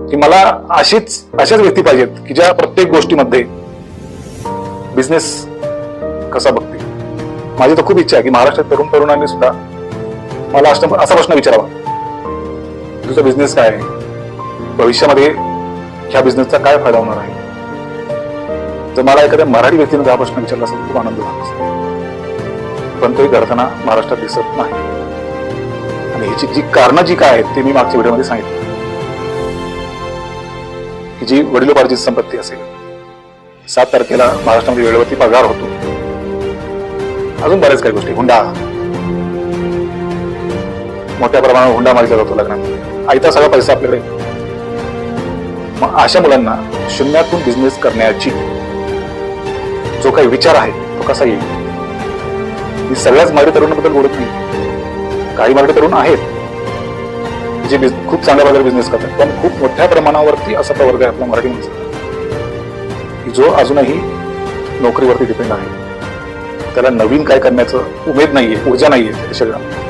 की मला अशाच व्यक्ती पाहिजेत की ज्या प्रत्येक गोष्टीमध्ये बिझनेस कसा बघतील. माझी तर खूप इच्छा आहे की महाराष्ट्रात तरुणांनी सुद्धा मला असा प्रश्न विचारावा, तुझा बिझनेस काय आहे, भविष्यामध्ये ह्या बिझनेसचा काय फायदा होणार आहे. जर मला एखाद्या मराठी व्यक्तीने हा प्रश्न विचारला असेल खूप आनंद झाला असता, पण तो घडताना महाराष्ट्रात दिसत नाही. आणि ह्याची जी कारणं काय आहेत ते मी मागच्या व्हिडिओमध्ये सांगितलं, की जी वडिलोपार्जित संपत्ती असेल, 7 तारखेला महाराष्ट्रामध्ये वेळेवरती पगार होतो, अजून बऱ्याच काही गोष्टी, हुंडा, मोठ्या प्रमाणावर हुंडा मागितला जातो लग्नात, आयता सगळा पैसा आपल्याकडे. मग अशा मुलांना शून्यातून बिझनेस करण्याची जो काही विचार आहे तो कसा येईल. मी सगळ्याच मराठी तरुणांबद्दल बोलत नाही, काही मराठी तरुण आहेत जे खूप चांगल्या प्रकारे बिझनेस करतात, पण खूप मोठ्या प्रमाणावरती असा प्रवर्ग आहे आपला मराठी माणसाचा की जो अजूनही नोकरीवरती डिपेंड आहे. त्याला नवीन काय करण्याचं उमेद नाहीये, ऊर्जा नाहीये शरीरात.